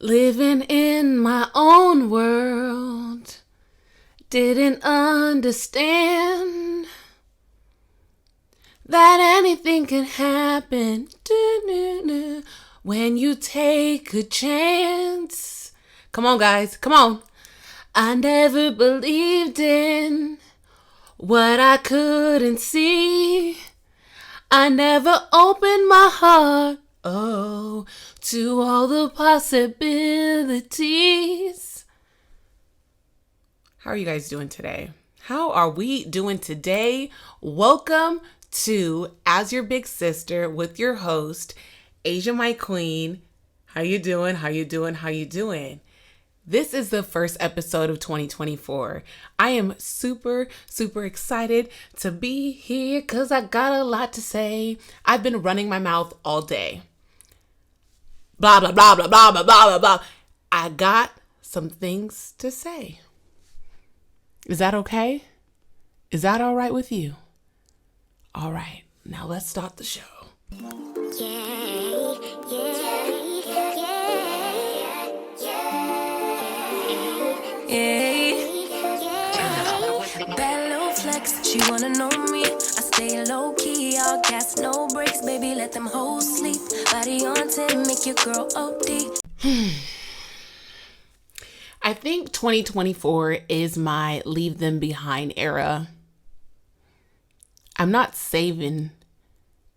Living in my own world, didn't understand that anything can happen when you take a chance. Come on, guys, come on. I never believed in what I couldn't see. I never opened my heart, to all the possibilities. How are you guys doing today? How are we doing today? Welcome to As Your Big Sister with your host, Asia My Queen. How you doing? How you doing? How you doing? This is the first episode of 2024. I am super excited to be here because I got a lot to say. I've been running my mouth all day. Blah, blah, blah, blah, blah, blah, blah, blah. I got some things to say. Is that okay? Is that all right with you? All right, now let's start the show. Bad little flex, she wanna know me. I stay low key, all gas, no brakes, baby, let them hoes sleep. Body on 10, make your girl OD. I think 2024 is my leave them behind era. I'm not saving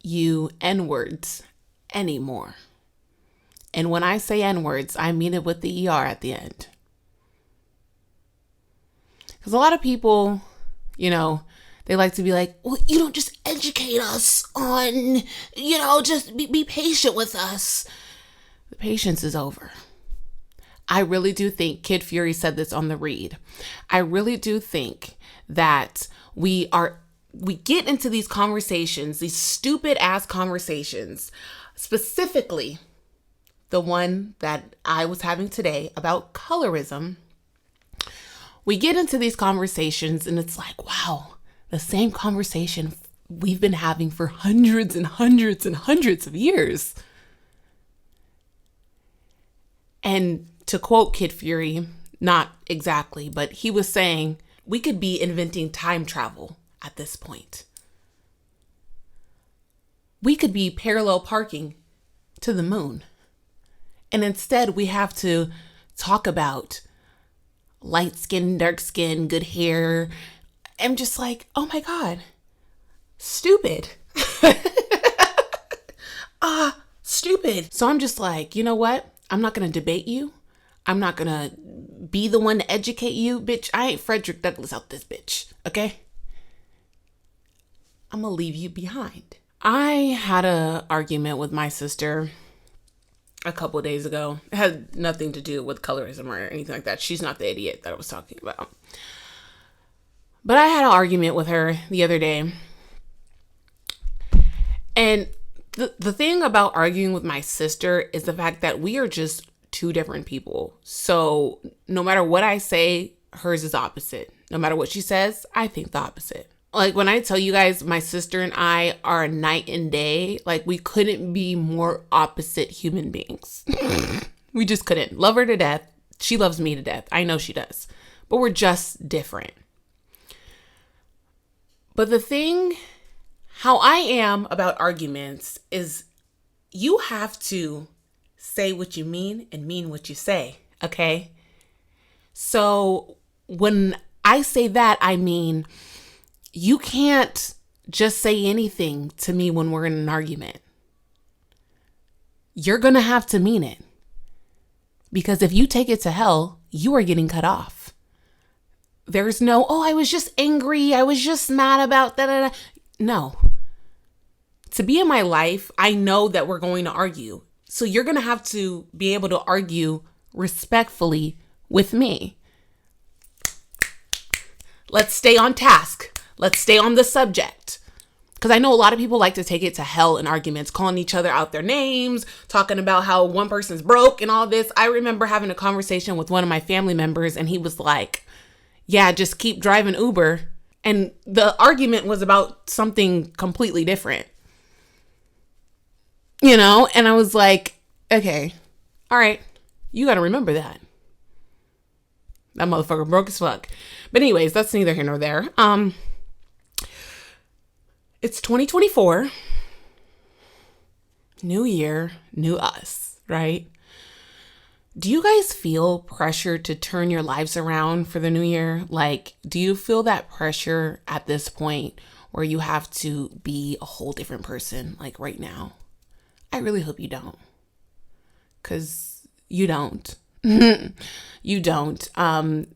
you N-words anymore. And when I say N-words, I mean it with the ER at the end. Because a lot of people, they like to be like, well, you don't just educate us on, just be patient with us. The patience is over. I really do think, Kid Fury said this on the read, I really do think that we get into these conversations, these stupid ass conversations, specifically the one that I was having today about colorism. We get into these conversations and it's like, wow, the same conversation we've been having for hundreds and hundreds and hundreds of years. And to quote Kid Fury, not exactly, but he was saying we could be inventing time travel at this point. We could be parallel parking to the moon. And instead we have to talk about light skin, dark skin, good hair. I'm just like, oh my God, stupid. Stupid. So I'm just like, you know what? I'm not going to debate you. I'm not going to be the one to educate you. Bitch, I ain't Frederick Douglass out this bitch. Okay? I'm going to leave you behind. I had an argument with my sister a couple of days ago. It had nothing to do with colorism or anything like that. She's not the idiot that I was talking about. But I had an argument with her the other day. And the thing about arguing with my sister is the fact that we are just two different people. So no matter what I say, hers is opposite. No matter what she says, I think the opposite. Like when I tell you guys, my sister and I are night and day, like we couldn't be more opposite human beings. We just couldn't. Love her to death. She loves me to death. I know she does. But we're just different. But the thing, how I am about arguments is you have to say what you mean and mean what you say, okay? So when I say that, I mean, you can't just say anything to me when we're in an argument. You're going to have to mean it. Because if you take it to hell, you are getting cut off. There's no, I was just angry. I was just mad about that. No. To be in my life, I know that we're going to argue. So you're going to have to be able to argue respectfully with me. Let's stay on task. Let's stay on the subject. Because I know a lot of people like to take it to hell in arguments, calling each other out their names, talking about how one person's broke and all this. I remember having a conversation with one of my family members and he was like, yeah, just keep driving Uber. And the argument was about something completely different. And I was like, okay, all right. You got to remember that. That motherfucker broke as fuck. But anyways, that's neither here nor there. It's 2024. New year, new us, right? Do you guys feel pressure to turn your lives around for the new year? Like, do you feel that pressure at this point where you have to be a whole different person, like right now? I really hope you don't. Because you don't. You don't.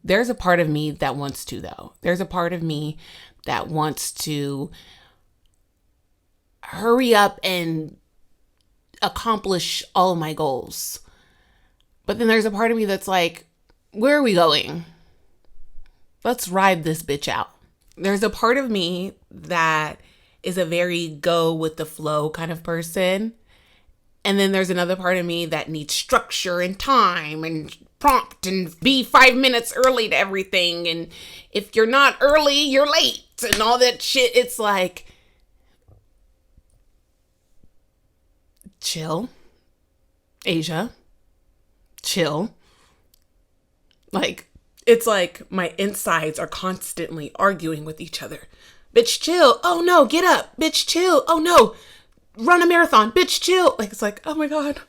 There's a part of me that wants to, though. There's a part of me that wants to hurry up and accomplish all of my goals. But then there's a part of me that's like, where are we going? Let's ride this bitch out. There's a part of me that is a very go with the flow kind of person. And then there's another part of me that needs structure and time and prompt and be 5 minutes early to everything. And if you're not early, you're late and all that shit. It's like, chill, Asia, chill. Like, it's like my insides are constantly arguing with each other. Bitch, chill. Oh no, get up. Bitch, chill. Oh no, run a marathon. Bitch, chill. Like, it's like, oh my God.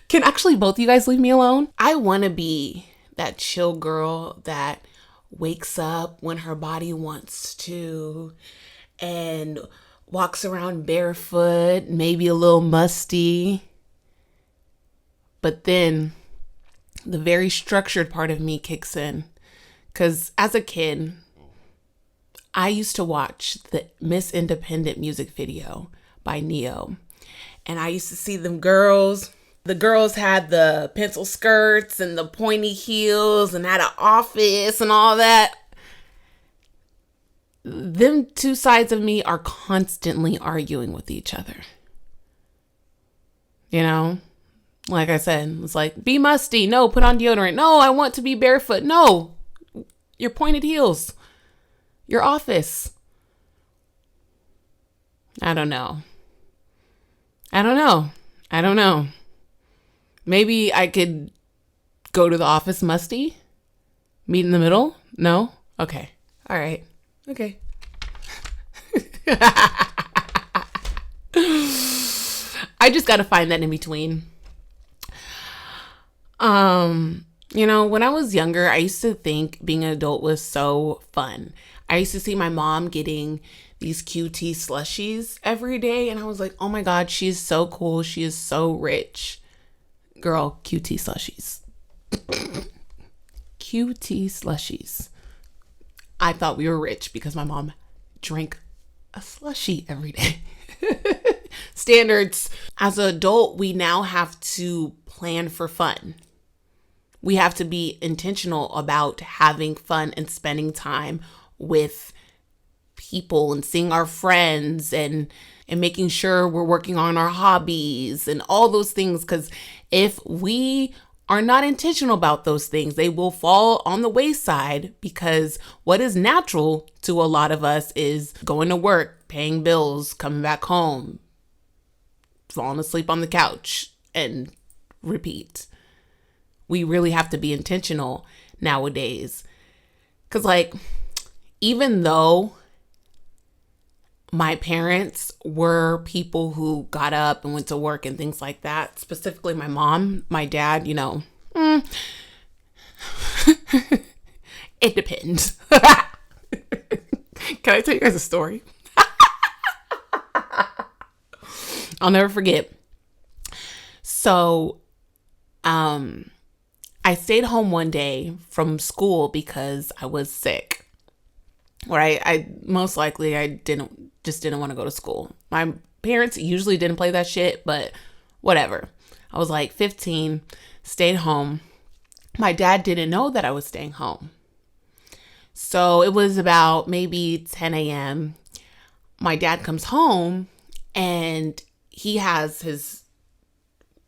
Can actually both of you guys leave me alone? I want to be that chill girl that wakes up when her body wants to and walks around barefoot, maybe a little musty. But then the very structured part of me kicks in. Because as a kid, I used to watch the Miss Independent music video by Neo. And I used to see them girls. The girls had the pencil skirts and the pointy heels and had an office and all that. Them two sides of me are constantly arguing with each other. You know? Like I said, it's like, be musty. No, put on deodorant. No, I want to be barefoot. No, your pointed heels. Your office. I don't know. Maybe I could go to the office musty? Meet in the middle? No? Okay. All right. Okay. I just got to find that in between. You know, when I was younger, I used to think being an adult was so fun. I used to see my mom getting these QT slushies every day. And I was like, oh my God, she's so cool. She is so rich. Girl, QT slushies. QT slushies. I thought we were rich because my mom drank a slushie every day. Standards. As an adult, we now have to plan for fun. We have to be intentional about having fun and spending time with people and seeing our friends and making sure we're working on our hobbies and all those things. Because if we are not intentional about those things, they will fall on the wayside, because what is natural to a lot of us is going to work, paying bills, coming back home, falling asleep on the couch, and repeat. We really have to be intentional nowadays. Because, like, even though my parents were people who got up and went to work and things like that, specifically my mom, my dad, you know, it depends. Can I tell you guys a story? I'll never forget. So, I stayed home one day from school because I was sick. Or I most likely I didn't want to go to school. My parents usually didn't play that shit, but whatever. I was like 15, stayed home. My dad didn't know that I was staying home. So it was about maybe 10 a.m. My dad comes home and he has his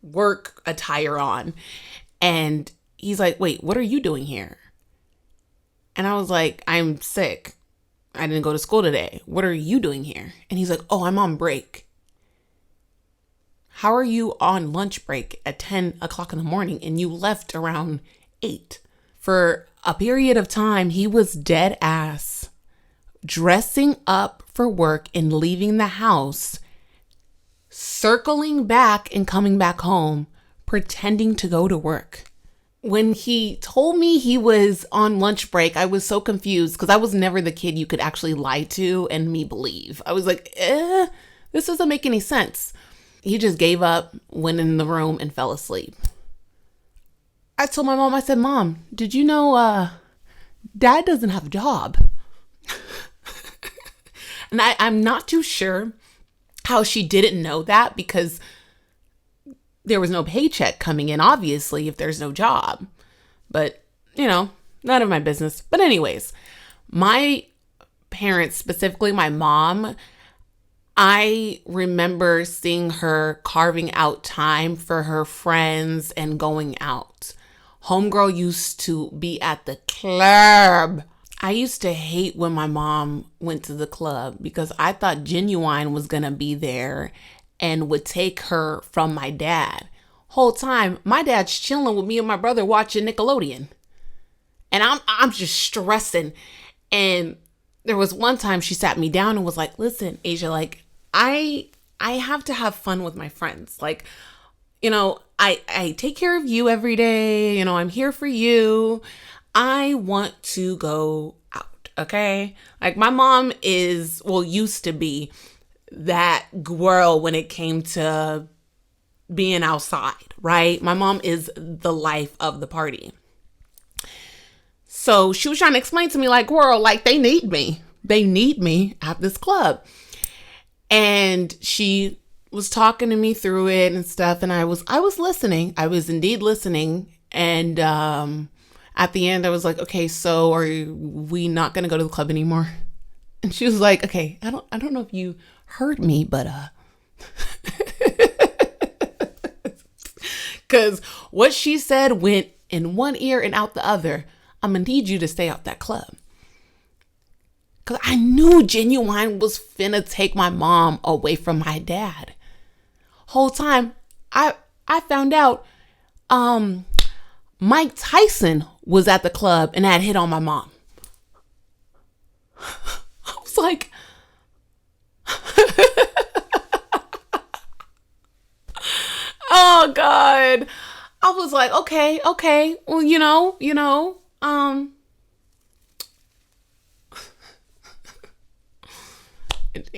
work attire on. And he's like, wait, what are you doing here? And I was like, I'm sick. I didn't go to school today. What are you doing here? And he's like, oh, I'm on break. How are you on lunch break at 10 o'clock in the morning and you left around 8? For a period of time, he was dead ass dressing up for work and leaving the house, circling back and coming back home, pretending to go to work. When he told me he was on lunch break, I was so confused because I was never the kid you could actually lie to and me believe. I was like, this doesn't make any sense. He just gave up, went in the room and fell asleep. I told my mom, I said, Mom, did you know Dad doesn't have a job? And I'm not too sure how she didn't know that because there was no paycheck coming in, obviously, if there's no job. But, none of my business. But anyways, my parents, specifically my mom, I remember seeing her carving out time for her friends and going out. Homegirl used to be at the club. I used to hate when my mom went to the club because I thought Genuine was going to be there and would take her from my dad. Whole time, my dad's chilling with me and my brother watching Nickelodeon. And I'm just stressing. And there was one time she sat me down and was like, listen, Asia, like, I have to have fun with my friends. Like, I take care of you every day. I'm here for you. I want to go out, okay? Like my mom used to be that girl when it came to being outside, right? My mom is the life of the party. So she was trying to explain to me like, girl, like they need me. They need me at this club. And she was talking to me through it and stuff. And I was listening. I was indeed listening. And, at the end, I was like, okay, so are we not going to go to the club anymore? And she was like, okay, I don't know if you heard me, but, because what she said went in one ear and out the other. I'm going to need you to stay out that club. Because I knew Genuine was finna take my mom away from my dad. Whole time, I found out, Mike Tyson was at the club and had hit on my mom. I was like, oh God. I was like, okay. Well,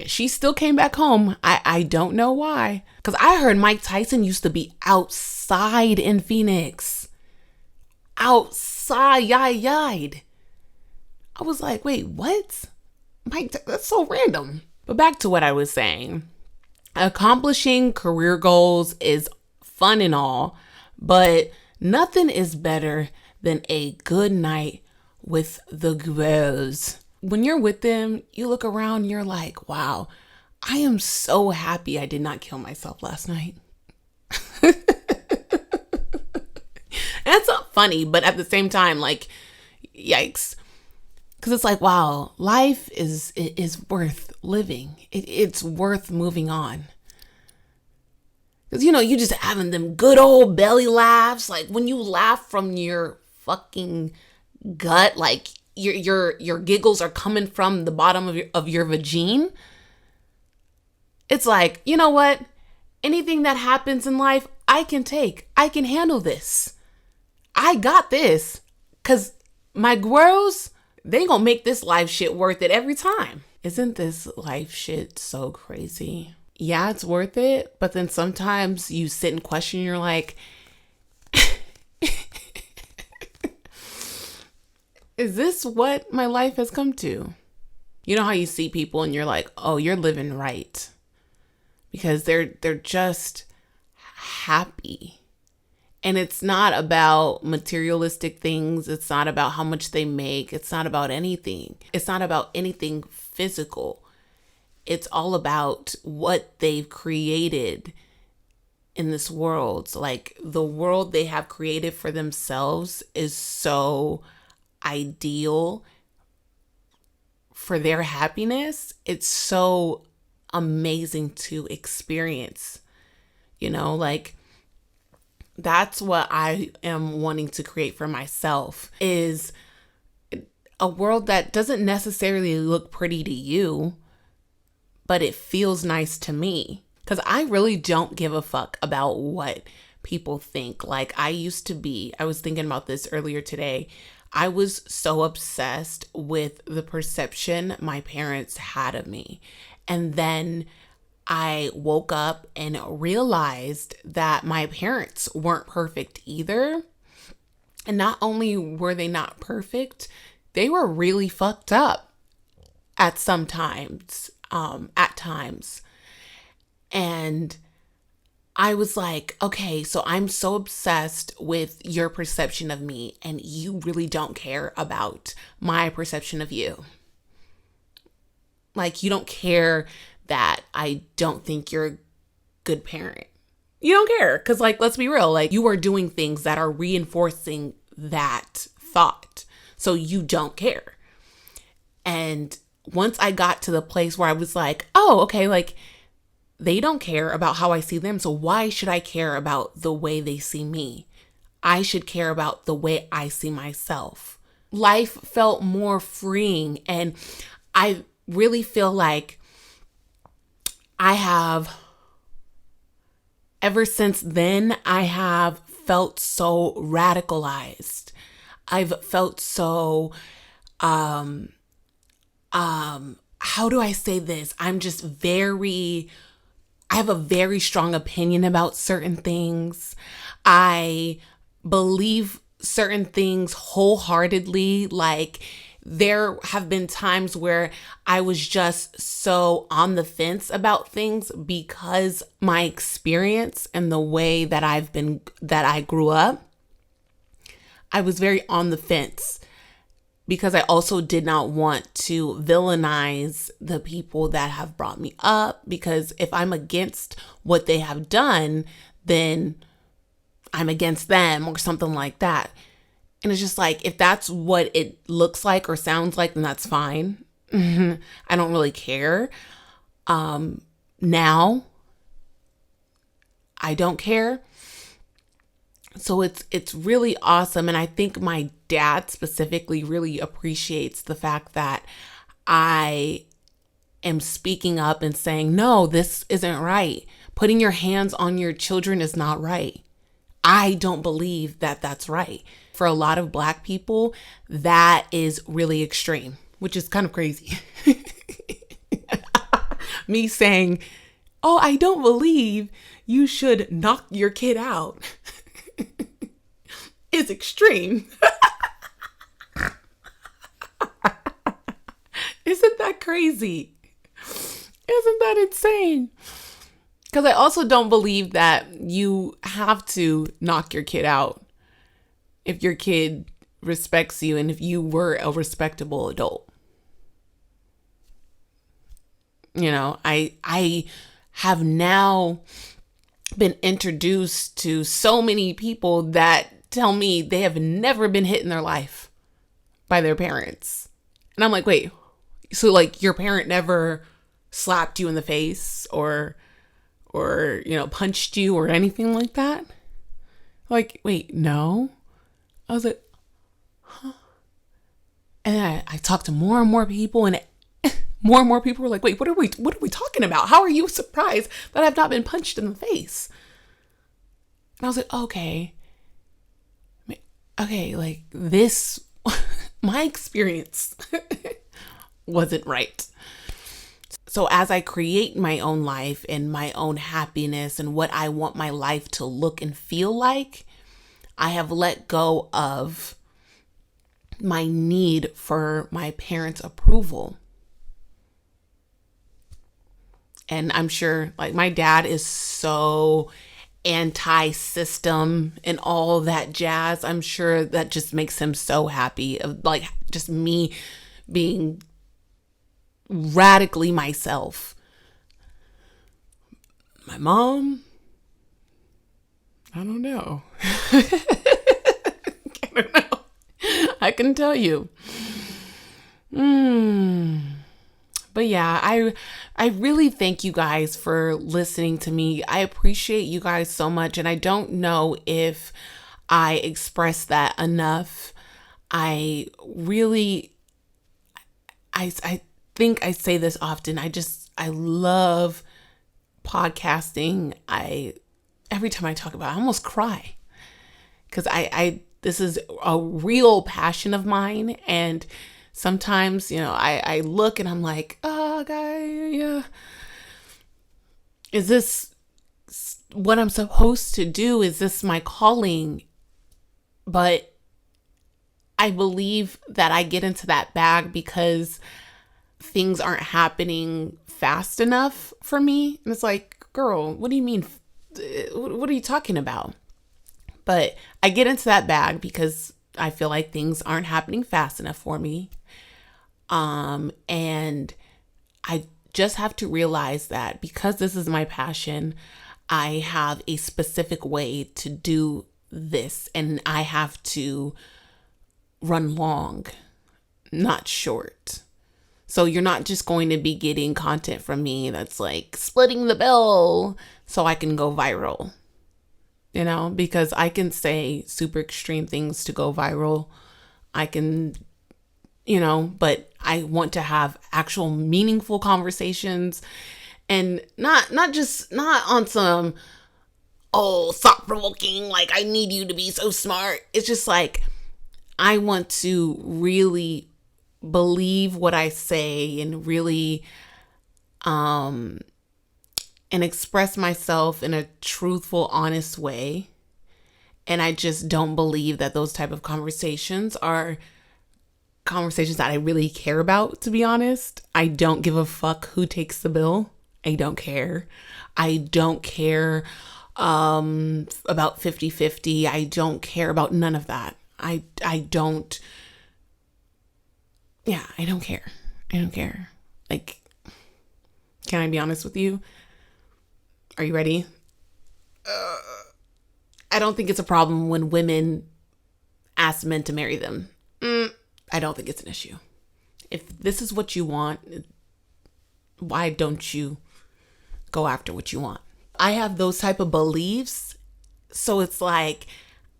she still came back home. I don't know why. Because I heard Mike Tyson used to be outside in Phoenix. Outside. I was like, wait, what? Mike, that's so random. But back to what I was saying. Accomplishing career goals is fun and all, but nothing is better than a good night with the girls. When you're with them, you look around, you're like, wow, I am so happy I did not kill myself last night. That's not funny, but at the same time, like, yikes. Because it's like, wow, life is worth living. It's worth moving on. Because, you just having them good old belly laughs. Like when you laugh from your fucking gut, like your giggles are coming from the bottom of your vagine. It's like, you know what? Anything that happens in life, I can take. I can handle this. I got this. Because my girls, they gonna make this life shit worth it every time. Isn't this life shit so crazy? Yeah, it's worth it. But then sometimes you sit and question, you're like, is this what my life has come to? You know how you see people and you're like, oh, you're living right. Because they're just happy. And it's not about materialistic things. It's not about how much they make. It's not about anything. It's not about anything physical. It's all about what they've created in this world. So like the world they have created for themselves is so ideal for their happiness. It's so amazing to experience. Like that's what I am wanting to create for myself, is a world that doesn't necessarily look pretty to you, but it feels nice to me. Because I really don't give a fuck about what people think. Like I was thinking about this earlier today. I was so obsessed with the perception my parents had of me. And then I woke up and realized that my parents weren't perfect either. And not only were they not perfect, they were really fucked up at times. And I was like, okay, so I'm so obsessed with your perception of me, and you really don't care about my perception of you. Like, you don't care that I don't think you're a good parent. You don't care. Because, like, let's be real. Like, you are doing things that are reinforcing that thought. So you don't care. And once I got to the place where I was like, oh, okay, like, they don't care about how I see them. So why should I care about the way they see me? I should care about the way I see myself. Life felt more freeing. And I really feel like ever since then, I have felt so radicalized. I've felt so, how do I say this? I have a very strong opinion about certain things. I believe certain things wholeheartedly. Like, there have been times where I was just so on the fence about things because my experience and the way that I grew up, I was very on the fence, because I also did not want to villainize the people that have brought me up, because if I'm against what they have done, then I'm against them or something like that. And it's just like, if that's what it looks like or sounds like, then that's fine. I don't really care. Now, I don't care. So it's really awesome. And I think my dad specifically really appreciates the fact that I am speaking up and saying, no, this isn't right. Putting your hands on your children is not right. I don't believe that that's right. For a lot of Black people, that is really extreme, which is kind of crazy. Me saying, oh, I don't believe you should knock your kid out is extreme. Isn't that crazy? Isn't that insane? Because I also don't believe that you have to knock your kid out if your kid respects you and if you were a respectable adult. I have now been introduced to so many people that tell me they have never been hit in their life by their parents. And I'm like, wait, so like your parent never slapped you in the face or punched you or anything like that? Like, wait, no. I was like, huh? And then I talked to more and more people, and more and more people were like, wait, what are we talking about? How are you surprised that I've not been punched in the face? And I was like, okay, like this, my experience wasn't right. So as I create my own life and my own happiness and what I want my life to look and feel like, I have let go of my need for my parents' approval. And I'm sure, like, my dad is so anti-system and all that jazz. I'm sure that just makes him so happy of, like, just me being radically myself. My mom, I don't know. I don't know. I can tell you. But But yeah, I really thank you guys for listening to me. I appreciate you guys so much, and I don't know if I express that enough. I think I say this often. I love podcasting. Every time I talk about it, I almost cry because this is a real passion of mine. And sometimes, I look and I'm like, oh, guy, yeah. Is this what I'm supposed to do? Is this my calling? But I believe that I get into that bag because things aren't happening fast enough for me. And it's like, girl, what do you mean? What are you talking about? But I get into that bag because I feel like things aren't happening fast enough for me. And I just have to realize that because this is my passion, I have a specific way to do this, and I have to run long, not short. So you're not just going to be getting content from me that's like splitting the bill so I can go viral, because I can say super extreme things to go viral. I can, but I want to have actual meaningful conversations, and not on some, thought-provoking, like I need you to be so smart. It's just like, I want to really believe what I say and really and express myself in a truthful, honest way. And I just don't believe that those type of conversations are conversations that I really care about, to be honest. I don't give a fuck who takes the bill. I don't care. I don't care about 50-50. I don't care about none of that. I don't care. I don't care. Like, can I be honest with you? Are you ready? I don't think it's a problem when women ask men to marry them. I don't think it's an issue. If this is what you want, why don't you go after what you want? I have those type of beliefs. So it's like,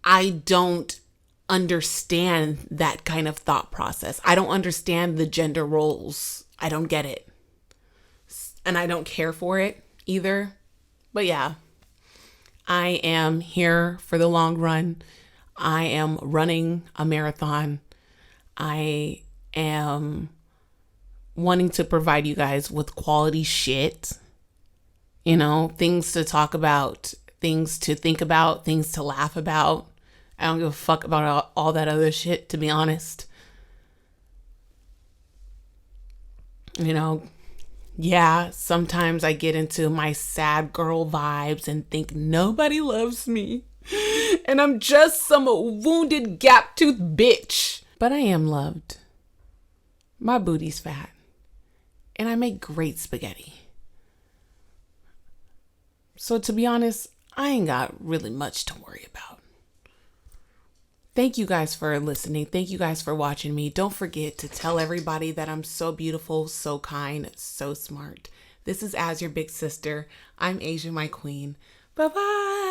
I don't understand that kind of thought process. I don't understand the gender roles. I don't get it. And I don't care for it either. But yeah, I am here for the long run. I am running a marathon. I am wanting to provide you guys with quality shit. Things to talk about, things to think about, things to laugh about. I don't give a fuck about all that other shit, to be honest. Yeah, sometimes I get into my sad girl vibes and think nobody loves me. And I'm just some wounded gap-toothed bitch. But I am loved. My booty's fat. And I make great spaghetti. So to be honest, I ain't got really much to worry about. Thank you guys for listening. Thank you guys for watching me. Don't forget to tell everybody that I'm so beautiful, so kind, so smart. This is As Your Big Sister. I'm Asia, my queen. Bye-bye.